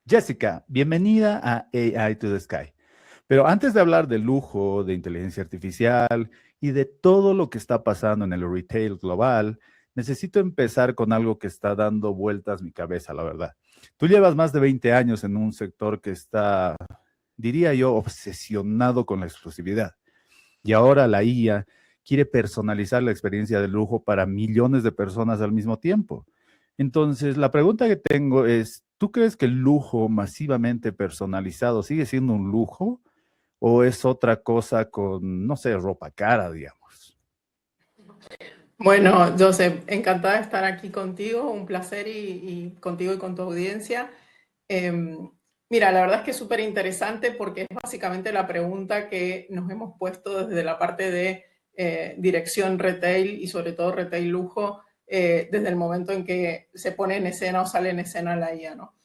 Jessica, bienvenida a AI to the Sky. Pero antes de hablar de lujo, de inteligencia artificial y de todo lo que está pasando en el retail global, necesito empezar con algo que está dando vueltas mi cabeza, la verdad. Tú llevas más de 20 años en un sector que está, diría yo, obsesionado con la exclusividad. Y ahora la IA quiere personalizar la experiencia de lujo para millones de personas al mismo tiempo. Entonces, la pregunta que tengo es, ¿tú crees que el lujo masivamente personalizado sigue siendo un lujo o es otra cosa con, no sé, ropa cara, digamos? Bueno, Joseph, encantada de estar aquí contigo, un placer y contigo y con tu audiencia. Mira, la verdad es que es súper interesante porque es básicamente la pregunta que nos hemos puesto desde la parte de dirección retail y sobre todo retail lujo desde el momento en que se pone en escena o sale en escena la IA, ¿no?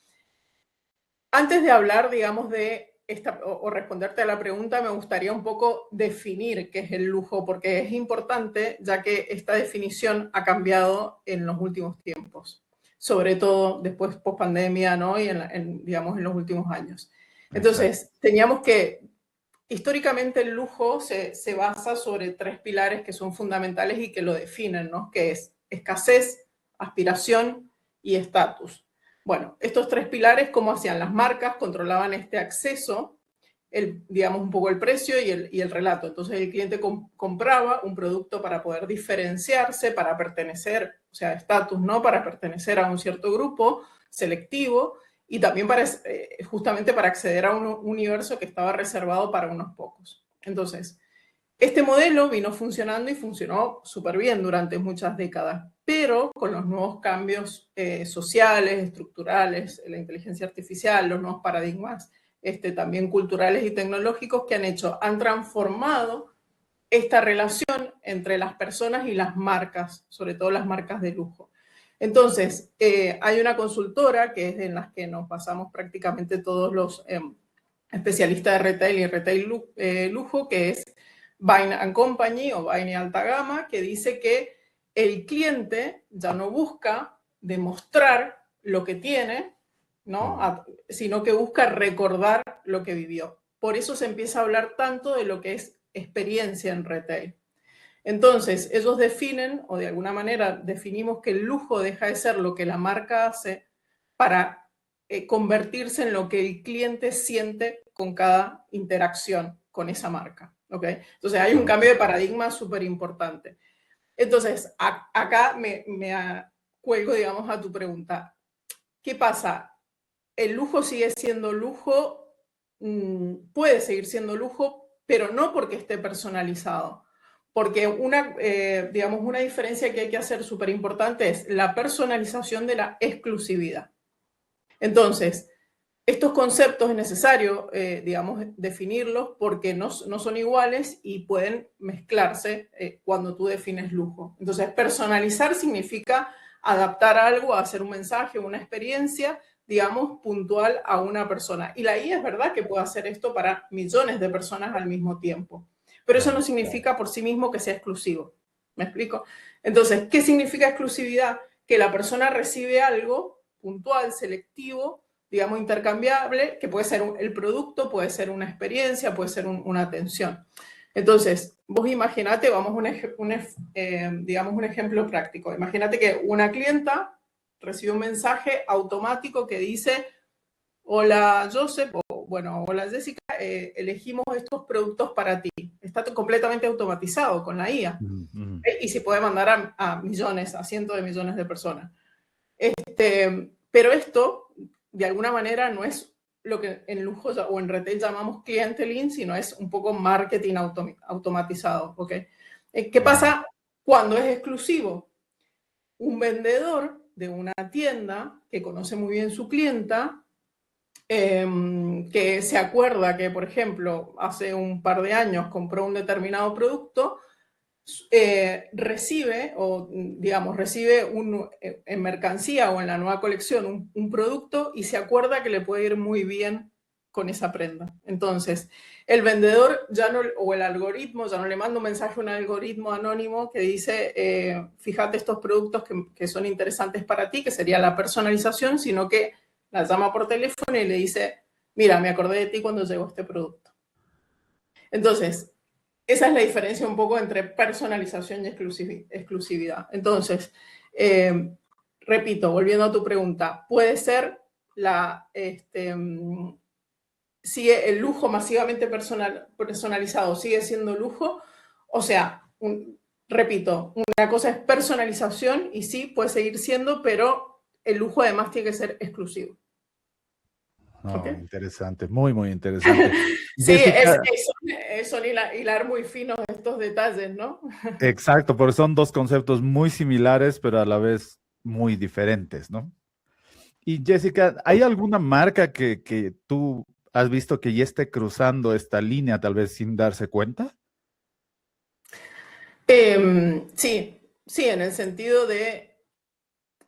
Antes de hablar, digamos, de esta o responderte a la pregunta, me gustaría un poco definir qué es el lujo, porque es importante, ya que esta definición ha cambiado en los últimos tiempos, sobre todo después post pandemia, ¿no? Y digamos, en los últimos años. Exacto. Entonces, teníamos que, históricamente el lujo se basa sobre tres pilares que son fundamentales y que lo definen, ¿no? Que es escasez, aspiración y estatus. Bueno, estos tres pilares, ¿cómo hacían? Las marcas controlaban este acceso, digamos un poco el precio y el relato. Entonces el cliente compraba un producto para poder diferenciarse, para pertenecer, o sea, estatus, ¿no? Para pertenecer a un cierto grupo selectivo y también para, justamente para acceder a un universo que estaba reservado para unos pocos. Entonces, este modelo vino funcionando y funcionó súper bien durante muchas décadas, pero con los nuevos cambios sociales, estructurales, la inteligencia artificial, los nuevos paradigmas también culturales y tecnológicos que han transformado esta relación entre las personas y las marcas, sobre todo las marcas de lujo. Entonces, hay una consultora que es en las que nos basamos prácticamente todos los especialistas de retail y retail lujo, que es Bain & Company o Bain y Alta Gama, que dice que el cliente ya no busca demostrar lo que tiene, ¿no? Sino que busca recordar lo que vivió. Por eso se empieza a hablar tanto de lo que es experiencia en retail. Entonces, ellos definen, o de alguna manera definimos que el lujo deja de ser lo que la marca hace para convertirse en lo que el cliente siente con cada interacción con esa marca. ¿Okay? Entonces, hay un cambio de paradigma súper importante. Entonces, acá me cuelgo, digamos, a tu pregunta. ¿Qué pasa? El lujo sigue siendo lujo, puede seguir siendo lujo, pero no porque esté personalizado. Porque digamos, una diferencia que hay que hacer súper importante es la personalización de la exclusividad. Entonces, estos conceptos es necesario, digamos, definirlos porque no son iguales y pueden mezclarse cuando tú defines lujo. Entonces, personalizar significa adaptar algo, hacer un mensaje, una experiencia, digamos, puntual a una persona. Y la IA es verdad que puede hacer esto para millones de personas al mismo tiempo. Pero eso no significa por sí mismo que sea exclusivo. ¿Me explico? Entonces, ¿qué significa exclusividad? Que la persona recibe algo puntual, selectivo, digamos, intercambiable, que puede ser el producto, puede ser una experiencia, puede ser una atención. Entonces, vos imaginate, vamos digamos un ejemplo práctico. Imagínate que una clienta recibe un mensaje automático que dice, hola Joseph, o bueno, hola Jessica, elegimos estos productos para ti. Está completamente automatizado con la IA. Y se puede mandar a millones, a cientos de millones de personas. Pero esto, de alguna manera, no es lo que en lujo o en retail llamamos clienteling, sino es un poco marketing automatizado. ¿Okay? ¿Qué pasa cuando es exclusivo? Un vendedor de una tienda que conoce muy bien su clienta, que se acuerda que, por ejemplo, hace un par de años compró un determinado producto, recibe, o digamos, recibe en mercancía o en la nueva colección un producto y se acuerda que le puede ir muy bien con esa prenda. Entonces, el vendedor ya no, o el algoritmo, ya no le manda un mensaje a un algoritmo anónimo que dice, fíjate estos productos que son interesantes para ti, que sería la personalización, sino que La llama por teléfono y le dice, mira, me acordé de ti cuando llegó este producto. Entonces, esa es la diferencia un poco entre personalización y exclusividad. Entonces, repito, volviendo a tu pregunta, puede ser sigue el lujo masivamente personalizado, sigue siendo lujo. O sea, repito, una cosa es personalización y sí, puede seguir siendo, pero el lujo además tiene que ser exclusivo. No, ¿Okay? interesante, muy, muy interesante. Sí, Jessica, son hilar muy finos estos detalles, ¿no? exacto, porque son dos conceptos muy similares, pero a la vez muy diferentes, ¿no? Y Jessica, ¿hay alguna marca que tú has visto que ya esté cruzando esta línea, tal vez sin darse cuenta? Sí, en el sentido de,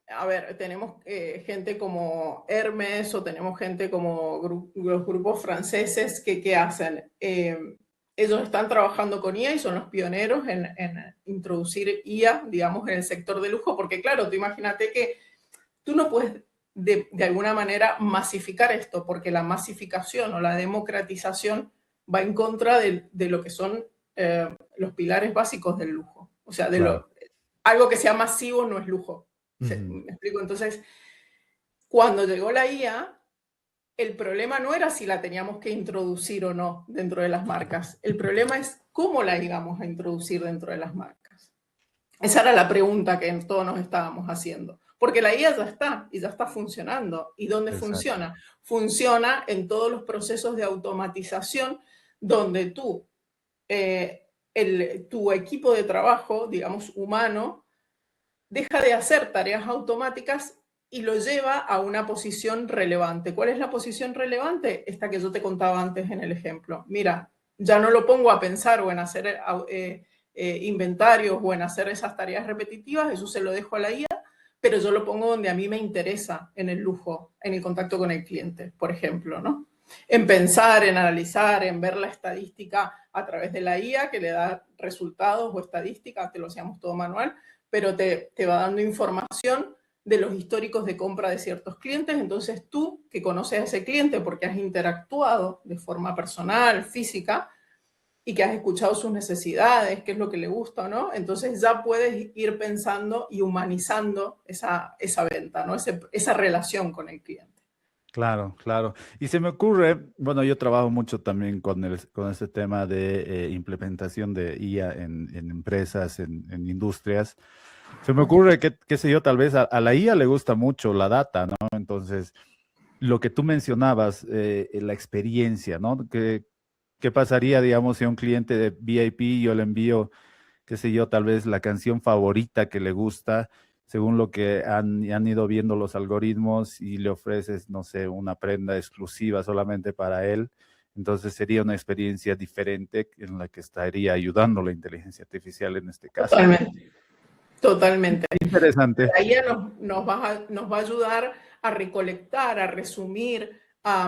a ver, tenemos gente como Hermes o tenemos gente como los grupos franceses que hacen. Ellos están trabajando con IA y son los pioneros en introducir IA, digamos, en el sector de lujo, porque claro, tú imagínate que tú no puedes de alguna manera masificar esto, porque la masificación o la democratización va en contra de lo que son los pilares básicos del lujo. O sea, Claro. algo que sea masivo no es lujo. Ujú. ¿Me explico? Entonces, cuando llegó la IA, el problema no era si la teníamos que introducir o no dentro de las marcas. El problema es cómo la íbamos a introducir dentro de las marcas. Esa era la pregunta que todos nos estábamos haciendo. Porque la IA ya está y ya está funcionando. ¿Y dónde Exacto. funciona? Funciona en todos los procesos de automatización donde tú, tu equipo de trabajo, digamos, humano, deja de hacer tareas automáticas y lo lleva a una posición relevante. ¿Cuál es la posición relevante? Esta que yo te contaba antes en el ejemplo. Mira, ya no lo pongo a pensar o en hacer inventarios o en hacer esas tareas repetitivas, eso se lo dejo a la IA, pero yo lo pongo donde a mí me interesa, en el lujo, en el contacto con el cliente, por ejemplo, ¿no? En pensar, en analizar, en ver la estadística a través de la IA que le da resultados o estadísticas, te lo hacíamos todo manual, pero te va dando información de los históricos de compra de ciertos clientes. Entonces tú, que conoces a ese cliente porque has interactuado de forma personal, física, y que has escuchado sus necesidades, qué es lo que le gusta o no, entonces ya puedes ir pensando y humanizando esa venta, ¿no? Esa relación con el cliente. Claro, claro. Y se me ocurre, bueno, yo trabajo mucho también con este tema de implementación de IA en empresas, en industrias. Se me ocurre que, qué sé yo, tal vez a la IA le gusta mucho la data, ¿no? Entonces, lo que tú mencionabas, la experiencia, ¿no? ¿Qué pasaría, digamos, si a un cliente de VIP yo le envío, qué sé yo, tal vez la canción favorita que le gusta, según lo que han ido viendo los algoritmos y le ofreces, no sé, una prenda exclusiva solamente para él? Entonces sería una experiencia diferente en la que estaría ayudando la inteligencia artificial en este caso. Totalmente, totalmente. Interesante. La IA nos va a ayudar a recolectar, a resumir, a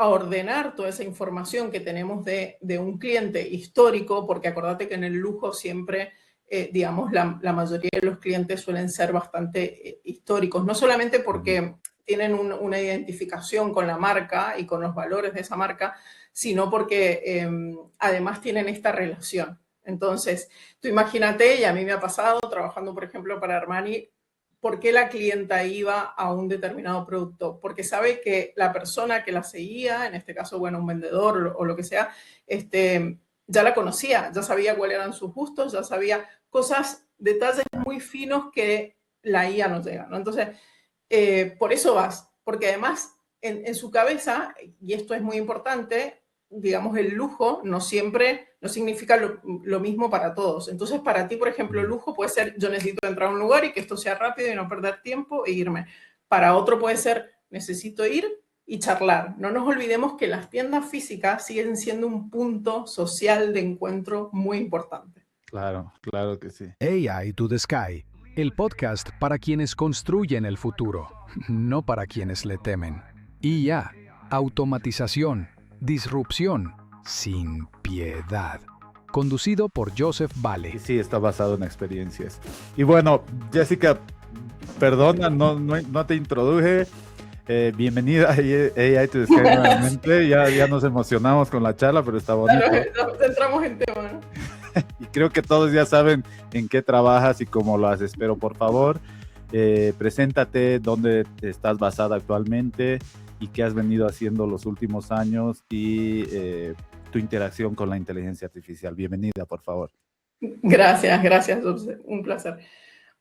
ordenar toda esa información que tenemos de un cliente histórico, porque acordate que en el lujo siempre, digamos, la mayoría de los clientes suelen ser bastante históricos, no solamente porque tienen una identificación con la marca y con los valores de esa marca, sino porque además tienen esta relación. Entonces, tú imagínate, y a mí me ha pasado trabajando, por ejemplo, para Armani, ¿por qué la clienta iba a un determinado producto? Porque sabe que la persona que la seguía, en este caso, bueno, un vendedor o lo que sea, ya la conocía, ya sabía cuáles eran sus gustos, ya sabía cosas, detalles muy finos que la IA no llega, ¿no? Entonces, por eso vas, porque además en su cabeza, y esto es muy importante, digamos, el lujo no siempre, no significa lo mismo para todos. Entonces, para ti, por ejemplo, el lujo puede ser, yo necesito entrar a un lugar y que esto sea rápido y no perder tiempo e irme. Para otro puede ser, necesito ir y charlar. No nos olvidemos que las tiendas físicas siguen siendo un punto social de encuentro muy importante. Claro, claro que sí. AI to the Sky, el podcast para quienes construyen el futuro, no para quienes le temen. IA, automatización, disrupción, sin piedad. Conducido por Joseph Y Vale. sí, está basado en experiencias. Y bueno, Jessica, perdona, no te introduje. Bienvenida a AI to the Sky nuevamente. Ya nos emocionamos con la charla, pero está bonito. Claro, entramos en tema, ¿no? Y creo que todos ya saben en qué trabajas y cómo lo haces, pero por favor, preséntate, dónde estás basada actualmente y qué has venido haciendo los últimos años y tu interacción con la inteligencia artificial. Bienvenida, por favor. Gracias, un placer.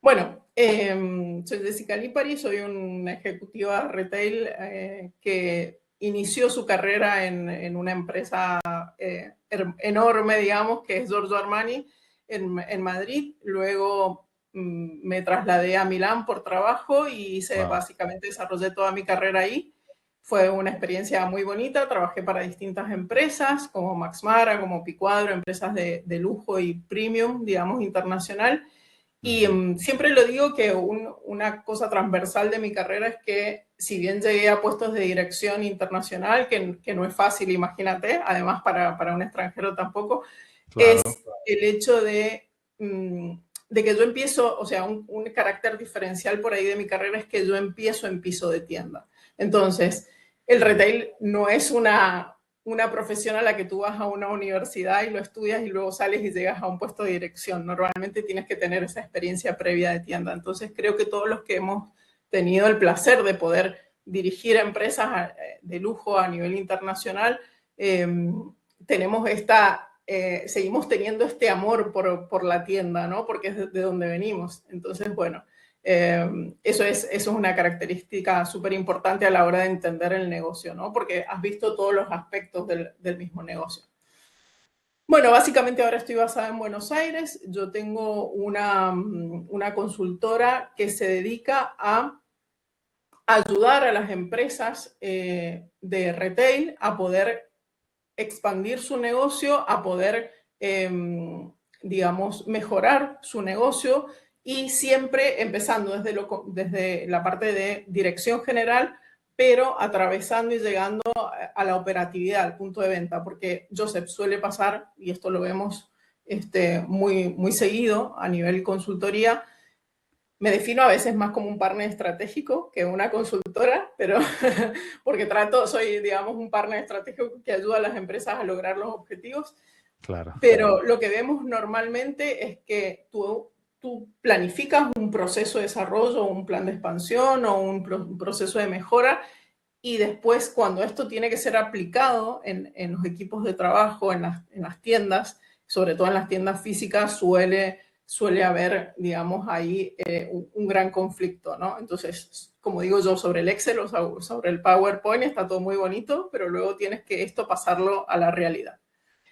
Bueno, soy Jessica Lipari, soy una ejecutiva retail que inició su carrera en una empresa enorme, digamos, que es Giorgio Armani en Madrid. Luego me trasladé a Milán por trabajo y básicamente desarrollé toda mi carrera ahí. Fue una experiencia muy bonita, trabajé para distintas empresas como Max Mara, como Picuadro, empresas de lujo y premium, digamos, internacional. Y siempre lo digo que una cosa transversal de mi carrera es que si bien llegué a puestos de dirección internacional, que no es fácil, imagínate, además para un extranjero tampoco, claro, es el hecho de que yo empiezo, o sea, un carácter diferencial por ahí de mi carrera es que yo empiezo en piso de tienda. Entonces, el retail no es una profesión a la que tú vas a una universidad y lo estudias y luego sales y llegas a un puesto de dirección. Normalmente tienes que tener esa experiencia previa de tienda. Entonces, creo que todos los que hemos tenido el placer de poder dirigir empresas de lujo a nivel internacional, tenemos seguimos teniendo este amor por la tienda, ¿no? Porque es de donde venimos. Entonces, bueno, eso es una característica súper importante a la hora de entender el negocio, ¿no? Porque has visto todos los aspectos del mismo negocio. Bueno, básicamente ahora estoy basada en Buenos Aires. Yo tengo una consultora que se dedica a ayudar a las empresas de retail a poder expandir su negocio, a poder, digamos, mejorar su negocio y siempre empezando desde la parte de dirección general, pero atravesando y llegando a la operatividad, al punto de venta, porque, Joseph, suele pasar, y esto lo vemos muy seguido a nivel consultoría. Me defino a veces más como un partner estratégico que una consultora, pero porque soy, digamos, un partner estratégico que ayuda a las empresas a lograr los objetivos. Claro. Pero lo que vemos normalmente es que tú planificas un proceso de desarrollo, un plan de expansión o un proceso de mejora, y después cuando esto tiene que ser aplicado en los equipos de trabajo, en las tiendas, sobre todo en las tiendas físicas, suele haber, digamos, ahí un gran conflicto, ¿no? Entonces, como digo yo, sobre el Excel o sobre el PowerPoint está todo muy bonito, pero luego tienes que esto pasarlo a la realidad.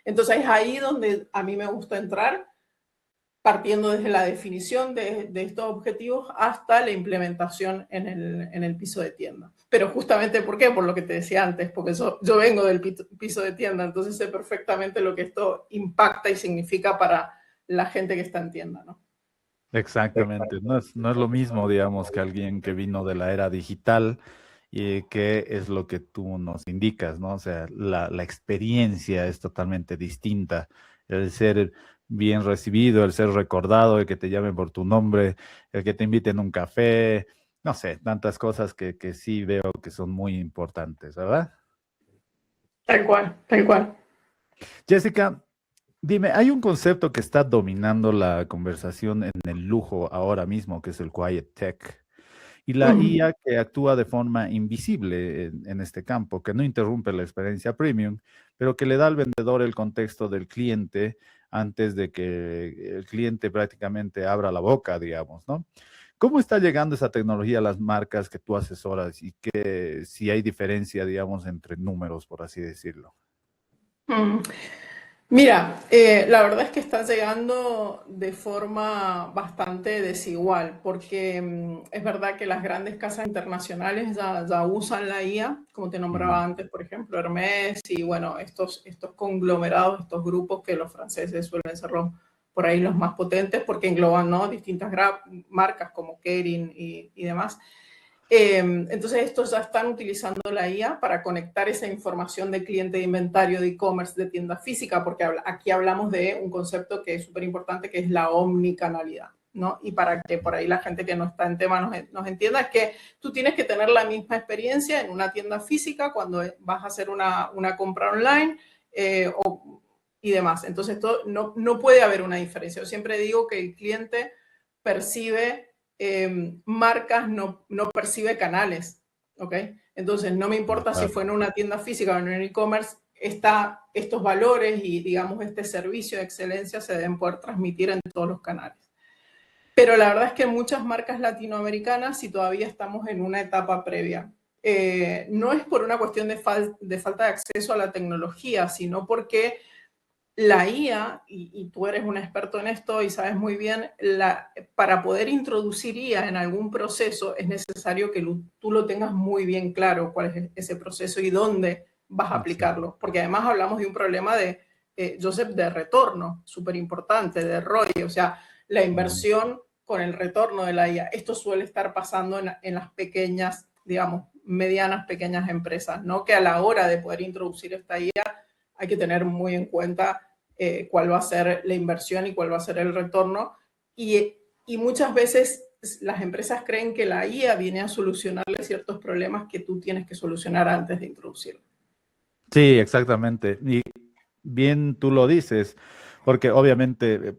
Entonces, es ahí donde a mí me gusta entrar, partiendo desde la definición de estos objetivos hasta la implementación en el piso de tienda. Pero justamente, ¿por qué? Por lo que te decía antes, porque yo vengo del piso de tienda, entonces sé perfectamente lo que esto impacta y significa para la gente que está en tienda, ¿no? Exactamente, no es lo mismo, digamos, que alguien que vino de la era digital y que es lo que tú nos indicas, ¿no? O sea, la experiencia es totalmente distinta. El ser bien recibido, el ser recordado, el que te llamen por tu nombre, el que te inviten a un café, no sé, tantas cosas que sí veo que son muy importantes, ¿verdad? Tal cual, tal cual. Jessica, dime, hay un concepto que está dominando la conversación en el lujo ahora mismo, que es el Quiet Tech, y la IA que actúa de forma invisible en este campo, que no interrumpe la experiencia premium, pero que le da al vendedor el contexto del cliente antes de que el cliente prácticamente abra la boca, digamos, ¿no? ¿Cómo está llegando esa tecnología a las marcas que tú asesoras y si hay diferencia, digamos, entre números, por así decirlo? Mira, la verdad es que está llegando de forma bastante desigual, porque es verdad que las grandes casas internacionales ya usan la IA, como te nombraba antes, por ejemplo, Hermès y bueno, estos conglomerados, estos grupos que los franceses suelen ser por ahí los más potentes porque engloban, ¿no?, distintas marcas como Kering y demás. Entonces, estos ya están utilizando la IA para conectar esa información de cliente, de inventario, de e-commerce, de tienda física, porque aquí hablamos de un concepto que es súper importante, que es la omnicanalidad. ¿no? Y para que por ahí la gente que no está en tema nos entienda, es que tú tienes que tener la misma experiencia en una tienda física cuando vas a hacer una compra online y demás. Entonces, no puede haber una diferencia. Yo siempre digo que el cliente percibe marcas, no percibe canales, ¿ok? Entonces, no me importa si fue en una tienda física o en un e-commerce, estos valores y, digamos, este servicio de excelencia se deben poder transmitir en todos los canales. Pero la verdad es que muchas marcas latinoamericanas, y todavía estamos en una etapa previa, no es por una cuestión de falta de acceso a la tecnología, sino porque la IA, y tú eres un experto en esto y sabes muy bien, para poder introducir IA en algún proceso es necesario que tú lo tengas muy bien claro cuál es ese proceso y dónde vas a aplicarlo. Porque además hablamos de un problema de, Joseph, de retorno, súper importante, de ROI, o sea, la inversión con el retorno de la IA. Esto suele estar pasando en las pequeñas, digamos, medianas, pequeñas empresas, ¿no? Que a la hora de poder introducir esta IA hay que tener muy en cuenta cuál va a ser la inversión y cuál va a ser el retorno. Y muchas veces las empresas creen que la IA viene a solucionarle ciertos problemas que tú tienes que solucionar antes de introducirlo. Sí, exactamente. Y bien tú lo dices, porque obviamente,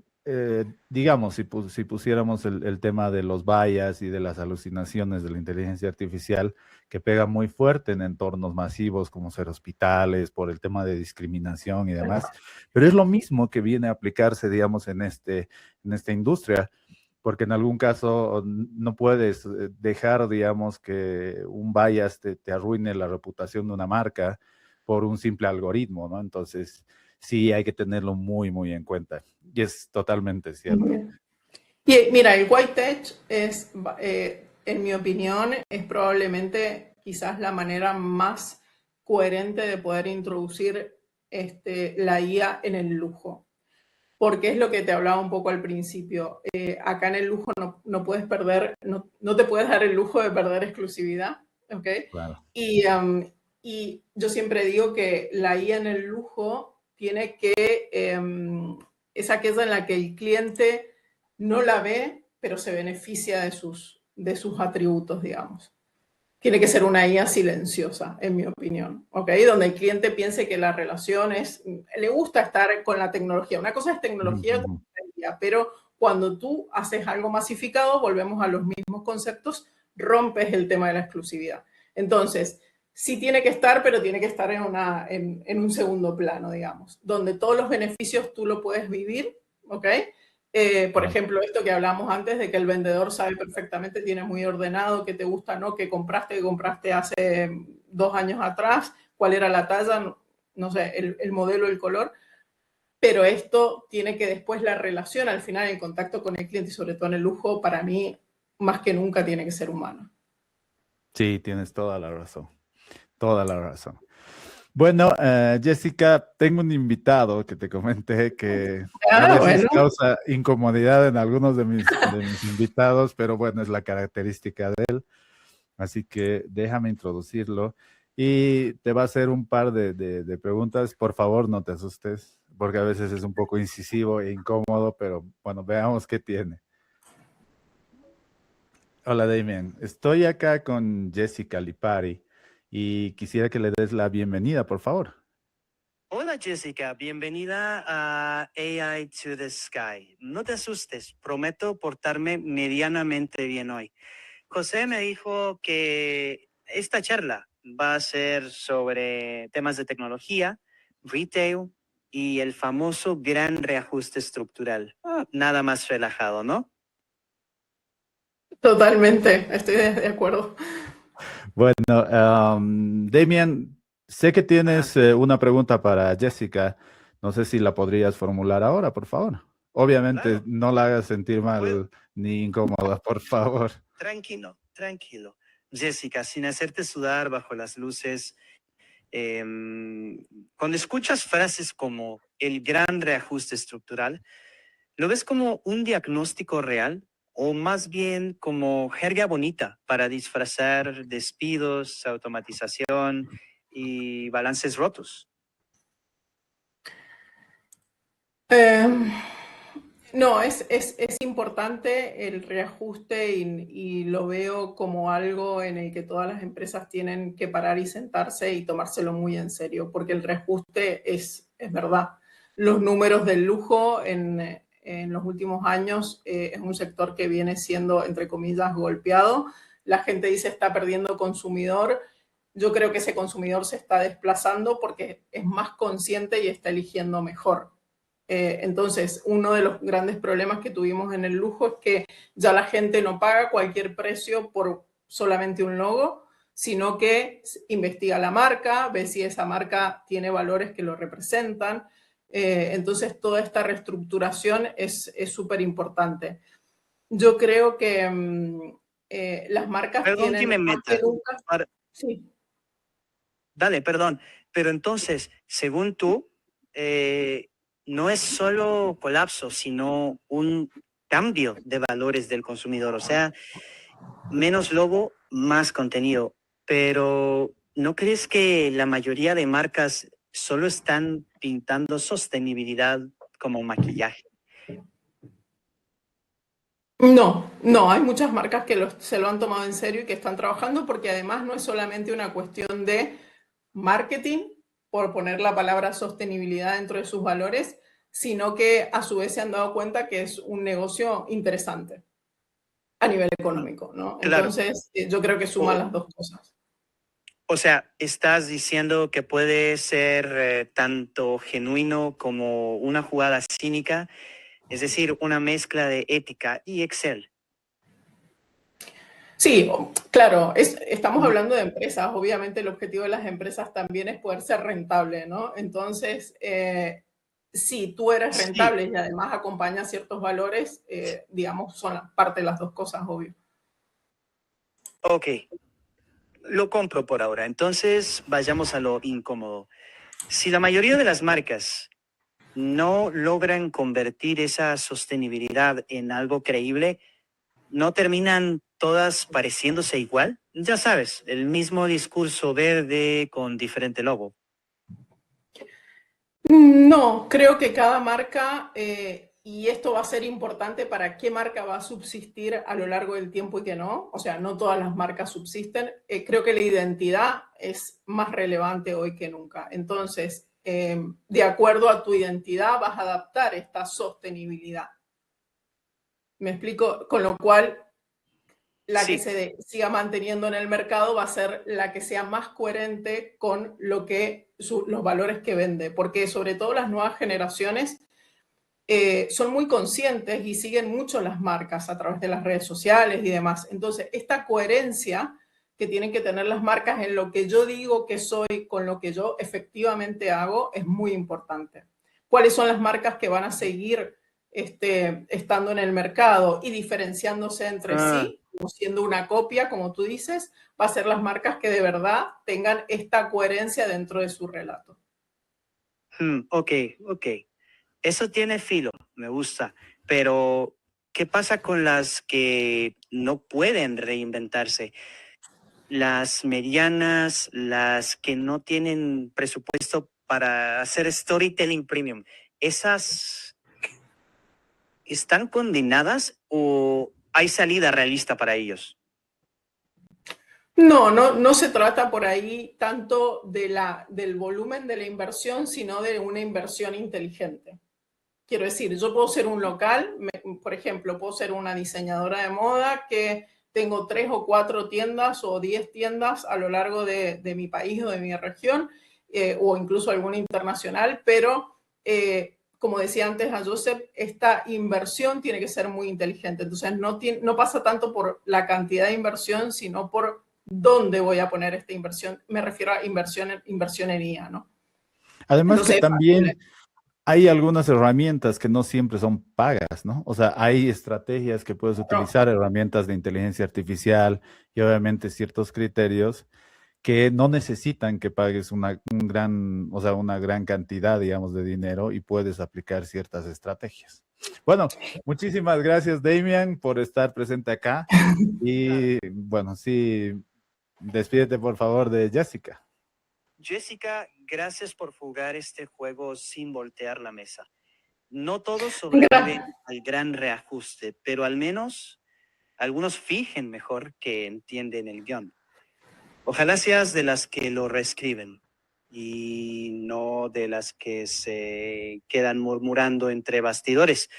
digamos, si pusiéramos el tema de los bias y de las alucinaciones de la inteligencia artificial, que pega muy fuerte en entornos masivos como ser hospitales, por el tema de discriminación y demás, pero es lo mismo que viene a aplicarse, digamos, en esta industria, porque en algún caso no puedes dejar, digamos, que un bias te arruine la reputación de una marca por un simple algoritmo, ¿no? Entonces, sí hay que tenerlo muy, muy en cuenta. Y es totalmente cierto. Y mira, el white tech es, en mi opinión, es probablemente quizás la manera más coherente de poder introducir la IA en el lujo. Porque es lo que te hablaba un poco al principio. Acá en el lujo no puedes perder, no te puedes dar el lujo de perder exclusividad, ¿ok? Claro. Y yo siempre digo que la IA en el lujo tiene que, es aquella en la que el cliente no la ve, pero se beneficia de sus atributos, digamos. Tiene que ser una IA silenciosa, en mi opinión, ¿ok? Donde el cliente piense que la relación le gusta estar con la tecnología. Una cosa es tecnología, pero cuando tú haces algo masificado, volvemos a los mismos conceptos, rompes el tema de la exclusividad. Entonces, sí tiene que estar, pero tiene que estar en un segundo plano, digamos, donde todos los beneficios tú lo puedes vivir, ¿ok? Por ejemplo, esto que hablamos antes de que el vendedor sabe perfectamente, tiene muy ordenado qué te gusta, ¿no? Que compraste hace 2 años atrás, cuál era la talla, no sé, el modelo, el color. Pero esto tiene que después la relación, al final, el contacto con el cliente y sobre todo en el lujo, para mí, más que nunca tiene que ser humano. Sí, tienes toda la razón. Toda la razón. Bueno, Jessica, tengo un invitado que te comenté que a veces causa incomodidad en algunos de mis invitados, pero bueno, es la característica de él. Así que déjame introducirlo y te va a hacer un par de preguntas. Por favor, no te asustes, porque a veces es un poco incisivo e incómodo, pero bueno, veamos qué tiene. Hola, Damien. Estoy acá con Jessica Lipari y quisiera que le des la bienvenida, por favor. Hola Jessica, bienvenida a AI to the Sky. No te asustes, prometo portarme medianamente bien hoy. José me dijo que esta charla va a ser sobre temas de tecnología, retail y el famoso gran reajuste estructural. Nada más relajado, ¿no? Totalmente, estoy de acuerdo. Bueno, Damien, sé que tienes una pregunta para Jessica. No sé si la podrías formular ahora, por favor. Obviamente, Claro. no la hagas sentir mal ni incómoda, por favor. Tranquilo, tranquilo. Jessica, sin hacerte sudar bajo las luces, cuando escuchas frases como el gran reajuste estructural, ¿lo ves como un diagnóstico real o más bien como jerga bonita para disfrazar despidos, automatización y balances rotos? No, es importante el reajuste y lo veo como algo en el que todas las empresas tienen que parar y sentarse y tomárselo muy en serio, porque el reajuste es verdad. Los números del lujo en los últimos años es un sector que viene siendo, entre comillas, golpeado. La gente dice está perdiendo consumidor. Yo creo que ese consumidor se está desplazando porque es más consciente y está eligiendo mejor. Entonces, uno de los grandes problemas que tuvimos en el lujo es que ya la gente no paga cualquier precio por solamente un logo, sino que investiga la marca, ve si esa marca tiene valores que lo representan. Entonces, toda esta reestructuración es súper importante. Yo creo que las marcas Perdón que tienen me más que meta. nunca... Sí. Dale, perdón. Pero entonces, según tú, no es solo colapso, sino un cambio de valores del consumidor. O sea, menos logo, más contenido. Pero ¿no crees que la mayoría de marcas solo están pintando sostenibilidad como maquillaje? No, hay muchas marcas que se lo han tomado en serio y que están trabajando porque además no es solamente una cuestión de marketing, por poner la palabra sostenibilidad dentro de sus valores, sino que a su vez se han dado cuenta que es un negocio interesante a nivel económico, ¿no? Claro. Entonces, yo creo que suman las dos cosas. O sea, estás diciendo que puede ser tanto genuino como una jugada cínica, es decir, una mezcla de ética y Excel. Sí, claro, estamos hablando de empresas. Obviamente el objetivo de las empresas también es poder ser rentable, ¿no? Entonces, si tú eres Sí, rentable y además acompañas ciertos valores, digamos, son parte de las dos cosas, obvio. ok, lo compro por ahora. Entonces, vayamos a lo incómodo. Si la mayoría de las marcas no logran convertir esa sostenibilidad en algo creíble, ¿no terminan todas pareciéndose igual? Ya sabes, el mismo discurso verde con diferente logo. No, creo que cada marca, y esto va a ser importante para qué marca va a subsistir a lo largo del tiempo y qué no, o sea, no todas las marcas subsisten, creo que la identidad es más relevante hoy que nunca. Entonces, de acuerdo a tu identidad vas a adaptar esta sostenibilidad. ¿Me explico? Con lo cual, la que Sí, se siga manteniendo en el mercado va a ser la que sea más coherente con lo que los valores que vende, porque sobre todo las nuevas generaciones son muy conscientes y siguen mucho las marcas a través de las redes sociales y demás. Entonces, esta coherencia que tienen que tener las marcas en lo que yo digo que soy con lo que yo efectivamente hago es muy importante. ¿Cuáles son las marcas que van a seguir estando en el mercado y diferenciándose entre sí, como siendo una copia, como tú dices? Va a ser las marcas que de verdad tengan esta coherencia dentro de su relato. ok, ok. Eso tiene filo, me gusta. Pero, ¿qué pasa con las que no pueden reinventarse? Las medianas, las que no tienen presupuesto para hacer storytelling premium. ¿Esas están condenadas o hay salida realista para ellos? No se trata por ahí tanto del volumen de la inversión, sino de una inversión inteligente. Quiero decir, yo puedo ser un local, por ejemplo, puedo ser una diseñadora de moda que tengo 3 o 4 tiendas o 10 tiendas a lo largo de mi país o de mi región, o incluso alguna internacional, pero como decía antes a Joseph, esta inversión tiene que ser muy inteligente. Entonces, no pasa tanto por la cantidad de inversión, sino por dónde voy a poner esta inversión. Me refiero a inversión en IA, ¿no? Además que Entonces, también hay algunas herramientas que no siempre son pagas, ¿no? O sea, hay estrategias que puedes utilizar, herramientas de inteligencia artificial y obviamente ciertos criterios que no necesitan que pagues una gran cantidad, digamos, de dinero y puedes aplicar ciertas estrategias. Bueno, muchísimas gracias, Damian, por estar presente acá. Y bueno, sí, despídete por favor de Jessica. Jessica, gracias por jugar este juego sin voltear la mesa. No todos sobreviven al gran reajuste, pero al menos algunos fingen mejor que entienden el guión. Ojalá seas de las que lo reescriben y no de las que se quedan murmurando entre bastidores,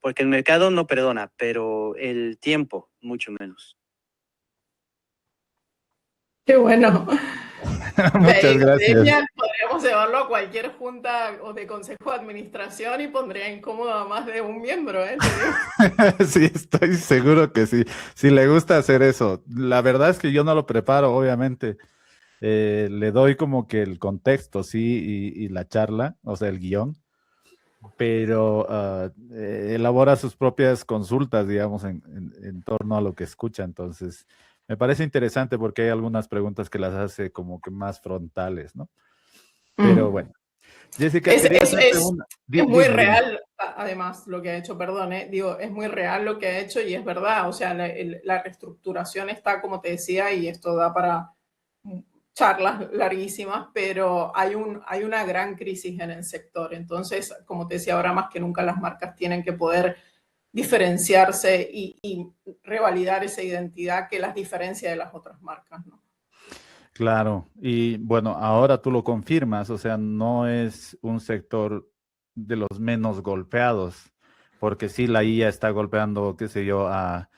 porque el mercado no perdona, pero el tiempo mucho menos. Qué bueno. Muchas gracias. Genial, podríamos llevarlo a cualquier junta o de consejo de administración y pondría incómodo a más de un miembro, ¿eh? Te digo. Sí, estoy seguro que sí. Si le gusta hacer eso. La verdad es que yo no lo preparo, obviamente. Le doy como que el contexto, sí, y la charla, o sea, el guión, pero elabora sus propias consultas, digamos, en torno a lo que escucha. Entonces, me parece interesante porque hay algunas preguntas que las hace como que más frontales, ¿no? Pero bueno, Jessica, Es, quería es, hacerte es, una. es muy Dime, dime. real, además, lo que ha hecho, perdón, digo, es muy real lo que ha hecho y es verdad, o sea, la reestructuración está, como te decía, y esto da para charlas larguísimas, pero hay una gran crisis en el sector. Entonces, como te decía, ahora más que nunca las marcas tienen que poder diferenciarse y revalidar esa identidad que las diferencia de las otras marcas, ¿no? Claro, y bueno, ahora tú lo confirmas, o sea, no es un sector de los menos golpeados, porque sí, la IA está golpeando, qué sé yo, a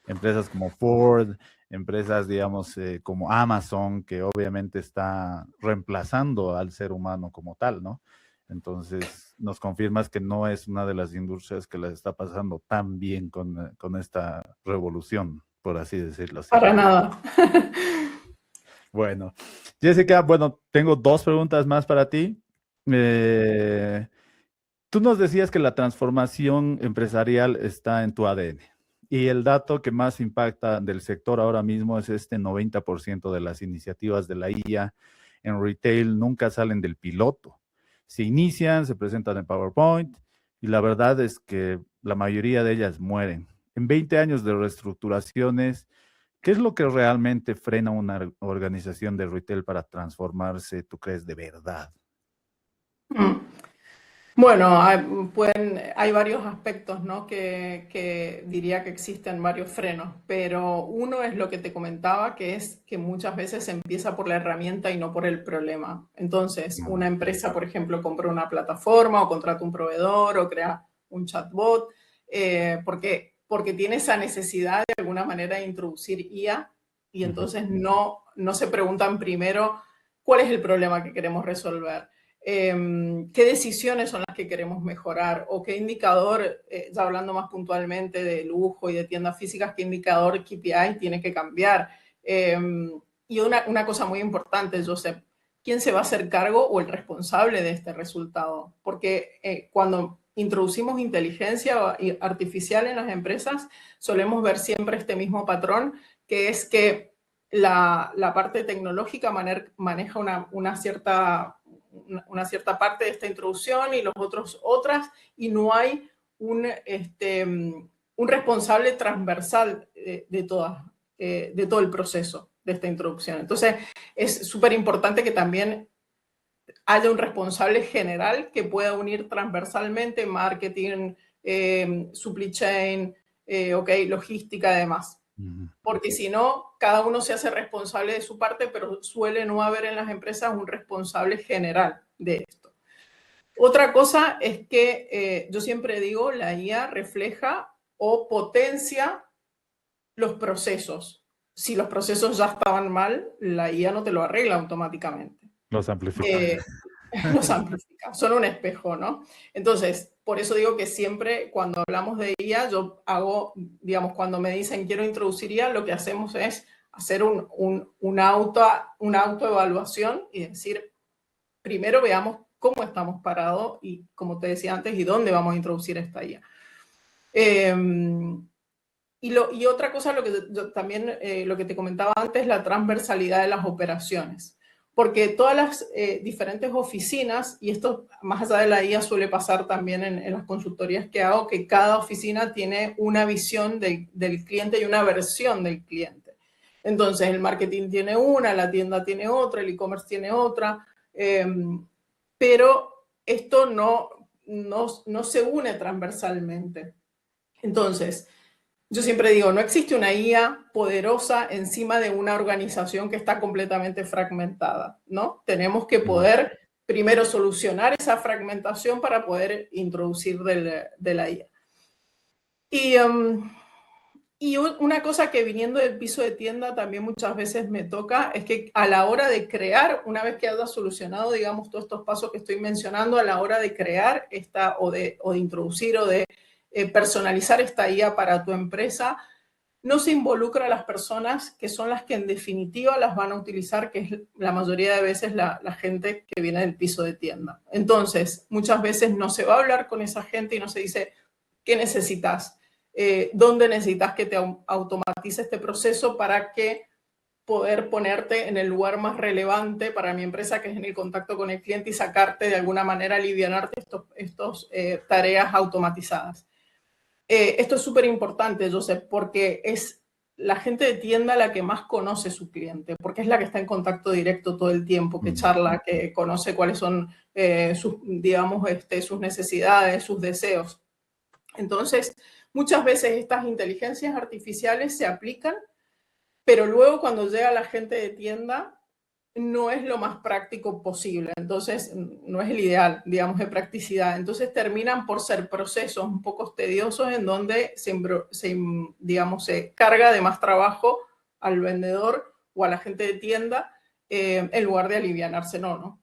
empresas como Ford, empresas, digamos, como Amazon, que obviamente está reemplazando al ser humano como tal, ¿no? Entonces, nos confirmas que no es una de las industrias que las está pasando tan bien con esta revolución, por así decirlo. Sí. Para nada. Bueno, Jessica, bueno, tengo dos preguntas más para ti. Eh, Tú nos decías que la transformación empresarial está en tu ADN y el dato que más impacta del sector ahora mismo es este 90% de las iniciativas de la IA en retail nunca salen del piloto. Se inician, se presentan en PowerPoint y la verdad es que la mayoría de ellas mueren. En 20 años de reestructuraciones, ¿qué es lo que realmente frena una organización de retail para transformarse, tú crees, de verdad? Mm. Bueno, hay varios aspectos, ¿no? que diría que existen varios frenos, pero uno es lo que te comentaba, que es que muchas veces se empieza por la herramienta y no por el problema. Entonces, una empresa, por ejemplo, compra una plataforma o contrata un proveedor o crea un chatbot, porque tiene esa necesidad de alguna manera de introducir IA y entonces no se preguntan primero cuál es el problema que queremos resolver. Qué decisiones son las que queremos mejorar o qué indicador, ya hablando más puntualmente de lujo y de tiendas físicas, qué indicador KPI tiene que cambiar. Y una cosa muy importante, Joseph, ¿quién se va a hacer cargo o el responsable de este resultado? Porque cuando introducimos inteligencia artificial en las empresas, solemos ver siempre este mismo patrón, que es que la parte tecnológica maneja una cierta parte de esta introducción y los otros otras, y no hay un responsable transversal de todo el proceso de esta introducción. Entonces, es súper importante que también haya un responsable general que pueda unir transversalmente marketing, supply chain, logística y demás. Porque si no, cada uno se hace responsable de su parte, pero suele no haber en las empresas un responsable general de esto. Otra cosa es que yo siempre digo, la IA refleja o potencia los procesos. Si los procesos ya estaban mal, la IA no te lo arregla automáticamente. Los amplifica. Los amplifica, son un espejo, ¿no? Entonces, por eso digo que siempre cuando hablamos de IA, yo hago, digamos, cuando me dicen quiero introducir IA, lo que hacemos es hacer una autoevaluación y decir, primero veamos cómo estamos parados y, como te decía antes, y dónde vamos a introducir esta IA. Y otra cosa, lo que te comentaba antes, la transversalidad de las operaciones. Porque todas las diferentes oficinas, y esto más allá de la IA suele pasar también en las consultorías que hago, que cada oficina tiene una visión del cliente y una versión del cliente. Entonces, el marketing tiene una, la tienda tiene otra, el e-commerce tiene otra, pero esto no no se une transversalmente. Entonces, yo siempre digo, no existe una IA poderosa encima de una organización que está completamente fragmentada, ¿no? Tenemos que poder primero solucionar esa fragmentación para poder introducir de la IA. Y una cosa que viniendo del piso de tienda también muchas veces me toca es que a la hora de crear, una vez que hayas solucionado, digamos, todos estos pasos que estoy mencionando, a la hora de crear o de introducir o de personalizar esta IA para tu empresa, no se involucra a las personas que son las que en definitiva las van a utilizar, que es la mayoría de veces la gente que viene del piso de tienda. Entonces, muchas veces no se va a hablar con esa gente y no se dice, ¿qué necesitas? ¿Dónde necesitas que te automatice este proceso para que poder ponerte en el lugar más relevante para mi empresa, que es en el contacto con el cliente, y sacarte de alguna manera, alivianarte estos tareas automatizadas? Esto es súper importante, Joseph, porque es la gente de tienda la que más conoce su cliente, porque es la que está en contacto directo todo el tiempo, que charla, que conoce cuáles son sus, digamos, sus necesidades, sus deseos. Entonces, muchas veces estas inteligencias artificiales se aplican, pero luego cuando llega la gente de tienda no es lo más práctico posible. Entonces, no es el ideal, digamos, de practicidad. Entonces, terminan por ser procesos un poco tediosos en donde se carga de más trabajo al vendedor o a la gente de tienda en lugar de alivianarse, ¿no?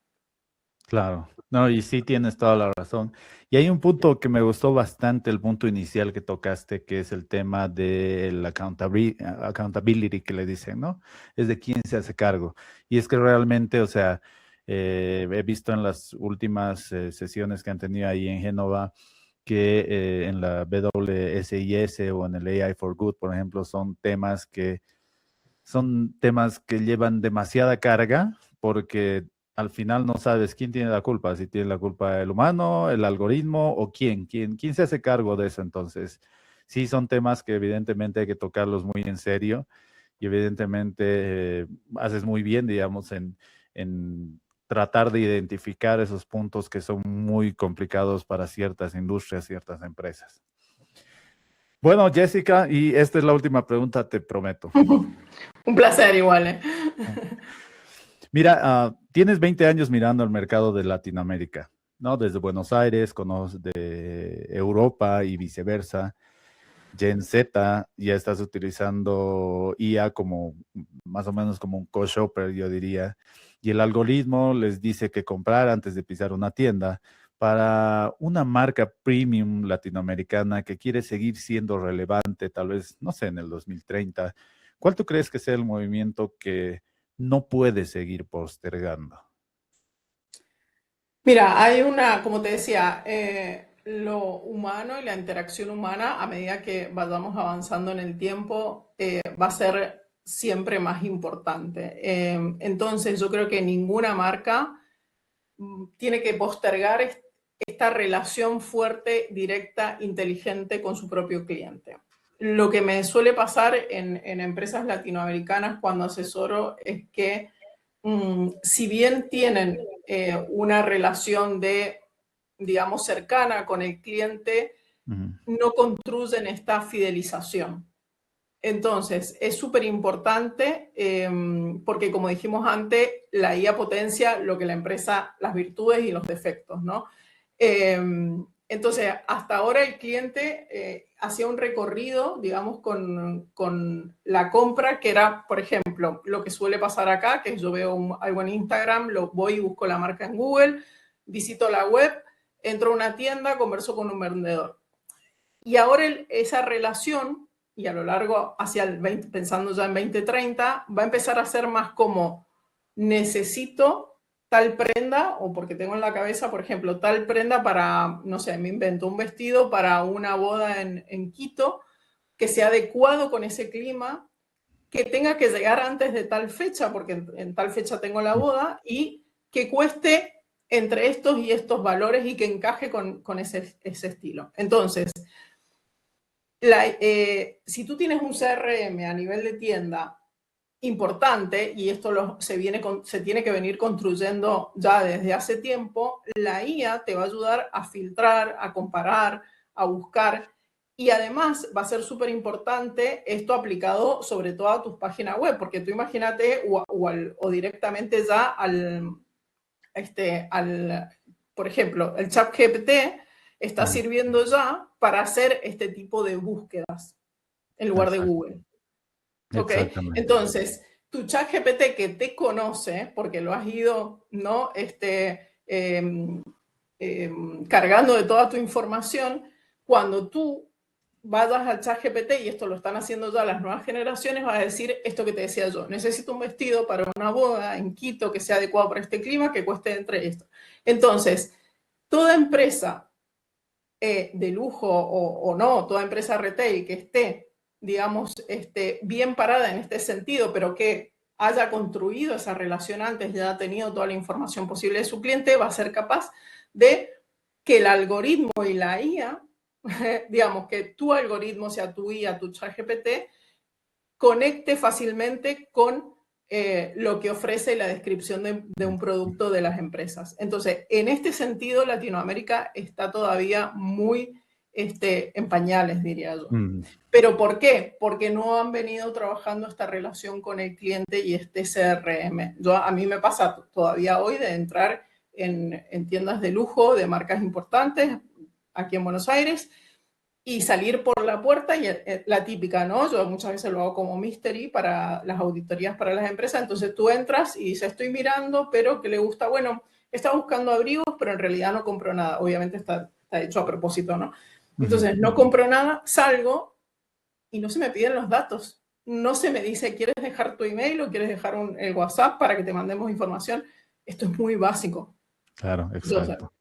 Claro, no, y sí tienes toda la razón. Y hay un punto que me gustó bastante, el punto inicial que tocaste, que es el tema del accountability que le dicen, ¿no? Es de quién se hace cargo. Y es que realmente, o sea, he visto en las últimas sesiones que han tenido ahí en Génova, que en la WSIS o en el AI for Good, por ejemplo, son temas que llevan demasiada carga porque al final no sabes quién tiene la culpa, si tiene la culpa el humano, el algoritmo o quién se hace cargo de eso. Entonces, sí son temas que evidentemente hay que tocarlos muy en serio y evidentemente haces muy bien, digamos, en tratar de identificar esos puntos que son muy complicados para ciertas industrias, ciertas empresas. Bueno, Jessica, y esta es la última pregunta, te prometo. Un placer igual, ¿eh? Mira, tienes 20 años mirando el mercado de Latinoamérica, ¿no? Desde Buenos Aires, conoces de Europa y viceversa. Gen Z, ya estás utilizando IA como más o menos como un co-shopper, yo diría. Y el algoritmo les dice que comprar antes de pisar una tienda para una marca premium latinoamericana que quiere seguir siendo relevante, tal vez, no sé, en el 2030. ¿Cuál tú crees que sea el movimiento que no puede seguir postergando? Mira, hay como te decía, lo humano y la interacción humana a medida que vayamos avanzando en el tiempo va a ser siempre más importante. Entonces yo creo que ninguna marca tiene que postergar esta relación fuerte, directa, inteligente con su propio cliente. Lo que me suele pasar en empresas latinoamericanas cuando asesoro es que si bien tienen una relación digamos, cercana con el cliente, no construyen esta fidelización. Entonces, es súper importante porque, como dijimos antes, la IA potencia lo que la empresa, las virtudes y los defectos, ¿no? Entonces, hasta ahora el cliente hacía un recorrido, digamos, con la compra, que era, por ejemplo, lo que suele pasar acá, que yo veo algo en Instagram, voy y busco la marca en Google, visito la web, entro a una tienda, converso con un vendedor. Y ahora esa relación, y a lo largo, pensando ya en 2030, va a empezar a ser más como necesito tal prenda, o porque tengo en la cabeza, por ejemplo, tal prenda para, no sé, me invento un vestido para una boda en Quito, que sea adecuado con ese clima, que tenga que llegar antes de tal fecha, porque en tal fecha tengo la boda, y que cueste entre estos y estos valores y que encaje con ese estilo. Entonces, si tú tienes un CRM a nivel de tienda importante, y esto se tiene que venir construyendo ya desde hace tiempo, la IA te va a ayudar a filtrar, a comparar, a buscar, y además va a ser súper importante esto aplicado sobre todo a tus páginas web, porque tú imagínate o directamente ya por ejemplo, el ChatGPT está sirviendo ya para hacer este tipo de búsquedas en lugar de Google. ¿Okay? Entonces, tu ChatGPT que te conoce, porque lo has ido, ¿no? Cargando de toda tu información, cuando tú vayas al ChatGPT, y esto lo están haciendo ya las nuevas generaciones, vas a decir esto que te decía yo: necesito un vestido para una boda en Quito que sea adecuado para este clima, que cueste entre esto. Entonces, toda empresa de lujo o no, toda empresa retail que esté, digamos, bien parada en este sentido, pero que haya construido esa relación antes, ya ha tenido toda la información posible de su cliente, va a ser capaz de que el algoritmo y la IA, digamos, que tu algoritmo, sea tu IA, tu ChatGPT, conecte fácilmente con lo que ofrece la descripción de un producto de las empresas. Entonces, en este sentido, Latinoamérica está todavía muy en pañales, diría yo. ¿Pero por qué? Porque no han venido trabajando esta relación con el cliente y este CRM. A mí me pasa todavía hoy de entrar en tiendas de lujo de marcas importantes aquí en Buenos Aires y salir por la puerta, y la típica, ¿no? Yo muchas veces lo hago como mystery para las auditorías para las empresas. Entonces tú entras y dices: estoy mirando, pero ¿qué le gusta? Bueno, está buscando abrigos, pero en realidad no compro nada. Obviamente está hecho a propósito, ¿no? Entonces no compro nada, salgo y no se me piden los datos. No se me dice: ¿quieres dejar tu email o quieres dejar el WhatsApp para que te mandemos información? Esto es muy básico. Claro, exacto.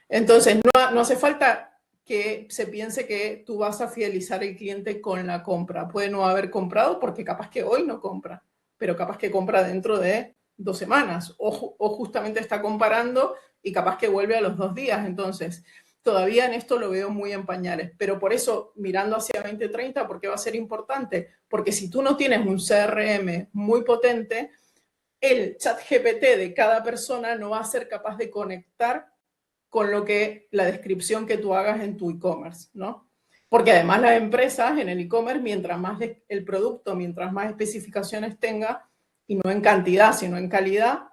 Entonces no hace falta que se piense que tú vas a fidelizar al cliente con la compra. Puede no haber comprado porque capaz que hoy no compra, pero capaz que compra dentro de 2 semanas o justamente está comparando y capaz que vuelve a los 2 días. Entonces, todavía en esto lo veo muy en pañales. Pero por eso, mirando hacia 2030, ¿por qué va a ser importante? Porque si tú no tienes un CRM muy potente, el ChatGPT de cada persona no va a ser capaz de conectar con la descripción que tú hagas en tu e-commerce, ¿no? Porque además las empresas en el e-commerce, mientras más el producto, mientras más especificaciones tenga, y no en cantidad, sino en calidad,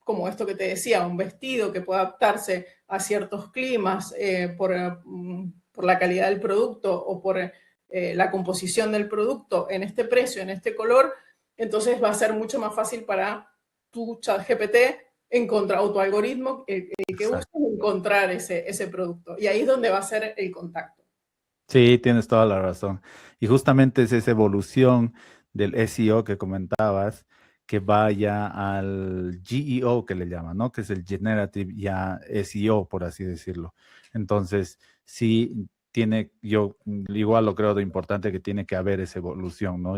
como esto que te decía, un vestido que pueda adaptarse a ciertos climas por la calidad del producto o por la composición del producto en este precio, en este color, entonces va a ser mucho más fácil para tu ChatGPT encontrar, o tu algoritmo, que busca encontrar ese producto. Y ahí es donde va a ser el contacto. Sí, tienes toda la razón. Y justamente es esa evolución del SEO que comentabas, que vaya al GEO, que le llaman, ¿no? Que es el Generative ya SEO, por así decirlo. Entonces, sí yo igual lo creo de importante que tiene que haber esa evolución, ¿no?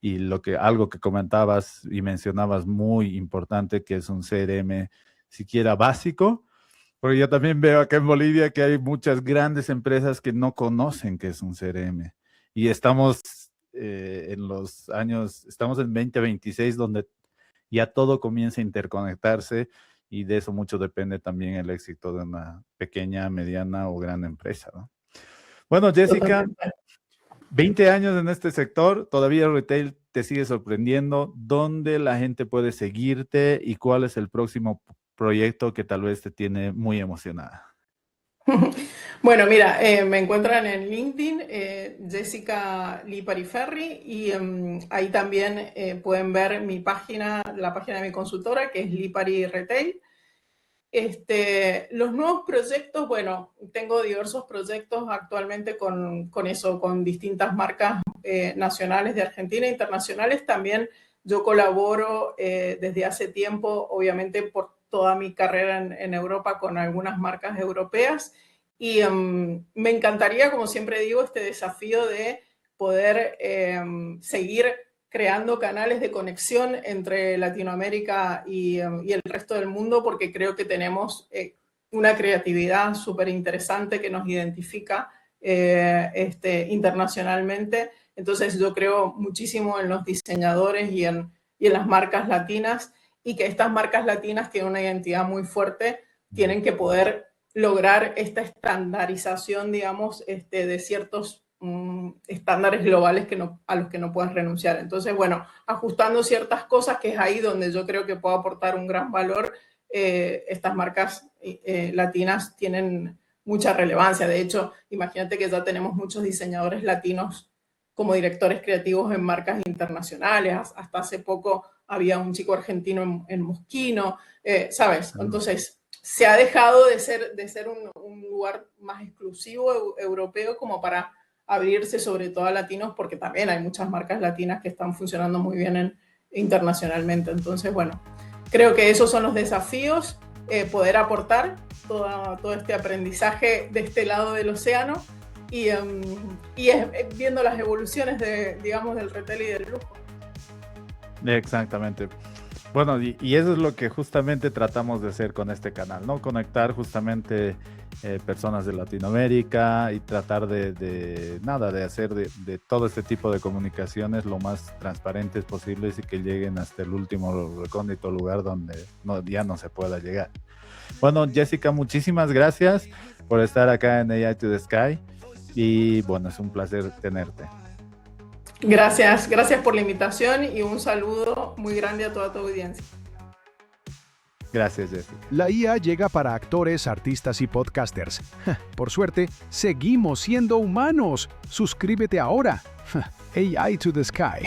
Y algo que comentabas y mencionabas muy importante, que es un CRM siquiera básico, porque yo también veo acá en Bolivia que hay muchas grandes empresas que no conocen qué es un CRM. Y estamos estamos en 2026, donde ya todo comienza a interconectarse, y de eso mucho depende también el éxito de una pequeña, mediana o gran empresa, ¿no? Bueno, Jessica, 20 años en este sector, todavía el retail te sigue sorprendiendo. ¿Dónde la gente puede seguirte y cuál es el próximo proyecto que tal vez te tiene muy emocionada? Bueno, mira, me encuentran en LinkedIn, Jessica Lipari Ferri, y ahí también pueden ver la página de mi consultora, que es Lipari Retail. Los nuevos proyectos, bueno, tengo diversos proyectos actualmente con distintas marcas nacionales de Argentina e internacionales. También yo colaboro desde hace tiempo, obviamente por toda mi carrera en Europa, con algunas marcas europeas, y me encantaría, como siempre digo, este desafío de poder seguir creando canales de conexión entre Latinoamérica y el resto del mundo, porque creo que tenemos una creatividad súper interesante que nos identifica internacionalmente. Entonces yo creo muchísimo en los diseñadores y en las marcas latinas, y que estas marcas latinas tienen una identidad muy fuerte, tienen que poder lograr esta estandarización, digamos, de ciertos estándares globales a los que no puedes renunciar. Entonces, bueno, ajustando ciertas cosas, que es ahí donde yo creo que puedo aportar un gran valor, estas marcas latinas tienen mucha relevancia. De hecho, imagínate que ya tenemos muchos diseñadores latinos como directores creativos en marcas internacionales. Hasta hace poco había un chico argentino en Moschino, ¿sabes? Entonces, se ha dejado de ser un lugar más exclusivo europeo como para abrirse sobre todo a latinos, porque también hay muchas marcas latinas que están funcionando muy bien internacionalmente. Entonces, bueno, creo que esos son los desafíos, poder aportar todo este aprendizaje de este lado del océano y viendo las evoluciones digamos, del retail y del lujo. Exactamente. Bueno, y eso es lo que justamente tratamos de hacer con este canal, ¿no? Conectar justamente personas de Latinoamérica y tratar de hacer de todo este tipo de comunicaciones lo más transparentes posibles y que lleguen hasta el último recóndito lugar donde ya no se pueda llegar. Bueno, Jessica, muchísimas gracias por estar acá en AI to the Sky y bueno, es un placer tenerte. Gracias por la invitación y un saludo muy grande a toda tu audiencia. Gracias, Jessica. La IA llega para actores, artistas y podcasters. Por suerte, seguimos siendo humanos. Suscríbete ahora. AI to the Sky.